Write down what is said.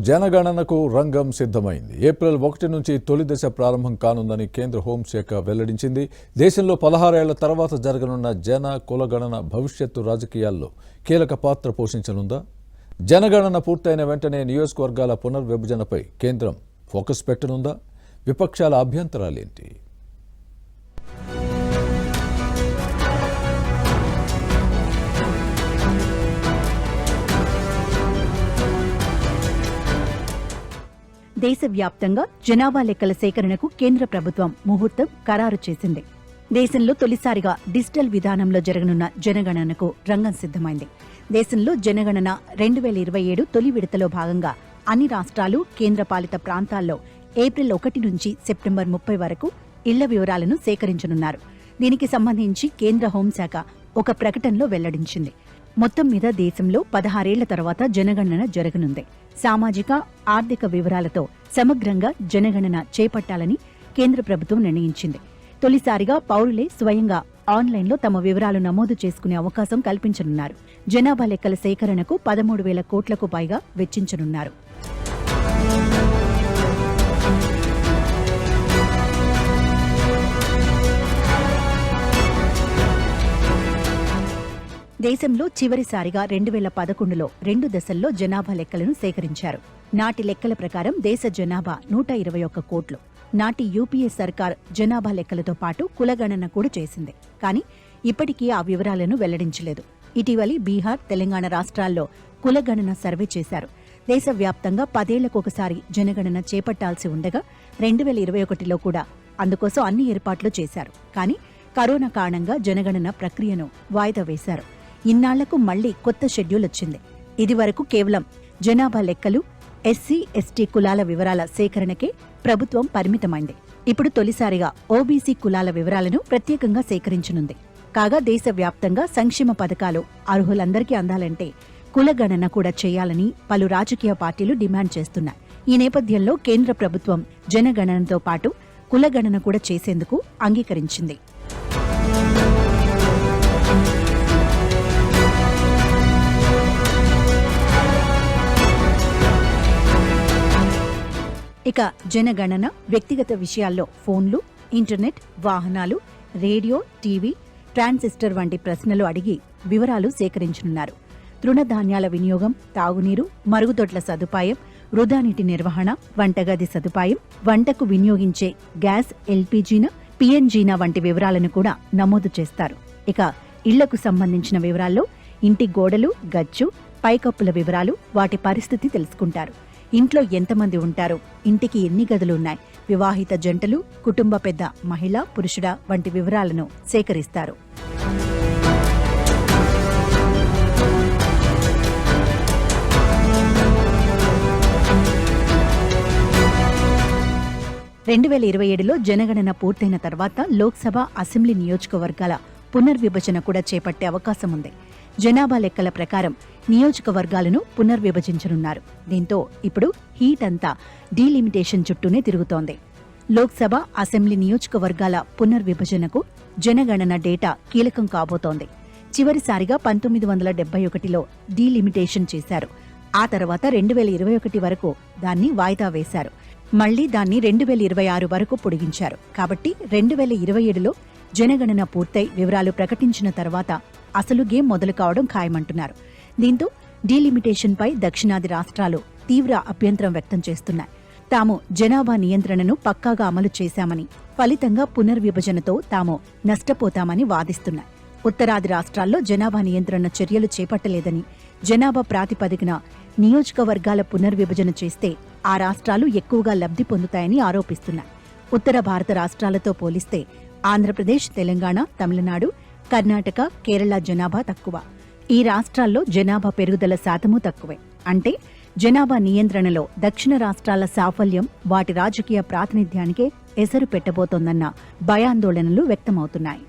జనగణనకు రంగం సిద్ధమైంది. ఏప్రిల్ 1 నుంచి తొలి దశ ప్రారంభం కానుందని కేంద్ర హోంశాఖ వెల్లడించింది. దేశంలో 16 ఏళ్ల తర్వాత జరగనున్న జన కులగణన భవిష్యత్తు రాజకీయాల్లో కీలక పాత్ర పోషించనుందా? జనగణన పూర్తయిన వెంటనే నియోజకవర్గాల పునర్విభజనపై కేంద్రం ఫోకస్ పెట్టనుందా? విపక్షాల అభ్యంతరాలేంటి? దేశవ్యాప్తంగా జనాభా లెక్కల సేకరణకు కేంద్ర ప్రభుత్వం ముహూర్తం ఖరారు చేసింది. దేశంలో తొలిసారిగా డిజిటల్ విధానంలో జరగనున్న జనగణనకు రంగం సిద్ధమైంది. దేశంలో జనగణన 2027 తొలి విడతలో భాగంగా అన్ని రాష్ట్రాలు, కేంద్రపాలిత ప్రాంతాల్లో ఏప్రిల్ 1 నుంచి సెప్టెంబర్ 30 వరకు ఇళ్ల వివరాలను సేకరించనున్నారు. దీనికి సంబంధించి కేంద్ర హోంశాఖ ఒక ప్రకటనలో వెల్లడించింది. మొత్తం మీద దేశంలో 16 ఏళ్ల తర్వాత జనగణన జరగనుంది. సామాజిక, ఆర్థిక వివరాలతో సమగ్రంగా జనగణన చేపట్టాలని కేంద్ర ప్రభుత్వం నిర్ణయించింది. తొలిసారిగా పౌరులే స్వయంగా ఆన్లైన్లో తమ వివరాలు నమోదు చేసుకునే అవకాశం కల్పించనున్నారు. జనాభా లెక్కల సేకరణకు 13,000 కోట్లకు పైగా వెచ్చించనున్నారు. దేశంలో చివరిసారిగా 2011లో 2 దశల్లో జనాభా లెక్కలను సేకరించారు. నాటి లెక్కల ప్రకారం దేశ జనాభా 121 కోట్లు. నాటి యూపీఏ సర్కార్ జనాభా లెక్కలతో పాటు కులగణన కూడా చేసింది. కానీ ఇప్పటికీ ఆ వివరాలను వెల్లడించలేదు. ఇటీవలి బీహార్, తెలంగాణ రాష్ట్రాల్లో కులగణన సర్వే చేశారు. దేశవ్యాప్తంగా 10 ఏళ్లకొకసారి జనగణన చేపట్టాల్సి ఉండగా 2021లో కూడా అందుకోసం అన్ని ఏర్పాట్లు చేశారు. కానీ కరోనా కారణంగా జనగణన ప్రక్రియను వాయిదా వేశారు. ఇన్నాళ్లకు మళ్లీ కొత్త షెడ్యూల్ వచ్చింది. ఇదివరకు కేవలం జనాభా లెక్కలు, ఎస్సీ, ఎస్టీ కులాల వివరాల సేకరణకే ప్రభుత్వం పరిమితమైంది. ఇప్పుడు తొలిసారిగా ఓబీసీ కులాల వివరాలను ప్రత్యేకంగా సేకరించనుంది. కాగా దేశవ్యాప్తంగా సంక్షేమ పథకాలు అర్హులందరికీ అందాలంటే కులగణన కూడా చేయాలని పలు రాజకీయ పార్టీలు డిమాండ్ చేస్తున్నాయి. ఈ నేపథ్యంలో కేంద్ర ప్రభుత్వం జనగణనతో పాటు కులగణన కూడా చేసేందుకు అంగీకరించింది. ఇక జనగణన వ్యక్తిగత విషయాల్లో ఫోన్లు, ఇంటర్నెట్, వాహనాలు, రేడియో, టీవీ, ట్రాన్సిస్టర్ వంటి ప్రశ్నలు అడిగి వివరాలు సేకరించనున్నారు. తృణధాన్యాల వినియోగం, తాగునీరు, మరుగుదొడ్ల సదుపాయం, వృధా నీటి నిర్వహణ, వంటగది సదుపాయం, వంటకు వినియోగించే గ్యాస్, ఎల్పీజీనా, పీఎన్జీనా వంటి వివరాలను కూడా నమోదు చేస్తారు. ఇక ఇళ్లకు సంబంధించిన వివరాల్లో ఇంటి గోడలు, గచ్చు, పైకప్పుల వివరాలు, వాటి పరిస్థితి తెలుసుకుంటారు. ఇంట్లో ఎంతమంది ఉంటారు, ఇంటికి ఎన్ని గదులున్నాయి, వివాహిత జంటలు, కుటుంబ పెద్ద మహిళ, పురుషుడా వంటి వివరాలను సేకరిస్తారు. లో జనగణన పూర్తయిన తర్వాత లోక్సభ, అసెంబ్లీ నియోజకవర్గాల పునర్విభజన కూడా చేపట్టే అవకాశం ఉంది. జనాభా లెక్కల ప్రకారం నియోజకవర్గాలను పునర్విభజించనున్నారు. దీంతో ఇప్పుడు హీట్ అంతా డీలిమిటేషన్ చుట్టూనే తిరుగుతోంది. లోక్సభ, అసెంబ్లీ నియోజకవర్గాల పునర్విభజనకు జనగణన డేటా కీలకం కాబోతోంది. చివరిసారిగా 1971లో డీలిమిటేషన్ చేశారు. ఆ తర్వాత 2021 వరకు దాన్ని వాయిదా వేశారు. మళ్లీ దాన్ని 2026 వరకు పొడిగించారు. కాబట్టి 2027లో జనగణన పూర్తయి వివరాలు ప్రకటించిన తర్వాత అసలు గేమ్ మొదలు కావడం ఖాయమంటున్నారు. దీంతో డీలిమిటేషన్పై దక్షిణాది రాష్ట్రాలు తీవ్ర అభ్యంతరం వ్యక్తం చేస్తున్నాయి. తాము జనాభా నియంత్రణను పక్కాగా అమలు చేశామని, ఫలితంగా పునర్విభజనతో తాము నష్టపోతామని వాదిస్తున్నాయి. ఉత్తరాది రాష్ట్రాల్లో జనాభా నియంత్రణ చర్యలు చేపట్టలేదని, జనాభా ప్రాతిపదికన నియోజకవర్గాల పునర్విభజన చేస్తే ఆ రాష్ట్రాలు ఎక్కువగా లబ్ధి పొందుతాయని ఆరోపిస్తున్నాయి. ఉత్తర భారత రాష్ట్రాలతో పోలిస్తే ఆంధ్రప్రదేశ్, తెలంగాణ, తమిళనాడు, కర్ణాటక, కేరళ జనాభా తక్కువ. ఈ రాష్ట్రాల్లో జనాభా పెరుగుదల శాతమూ తక్కువే. అంటే జనాభా నియంత్రణలో దక్షిణ రాష్ట్రాల సాఫల్యం వాటి రాజకీయ ప్రాతినిధ్యానికే ఎసరు పెట్టబోతోందన్న భయాందోళనలు వ్యక్తమవుతున్నాయి.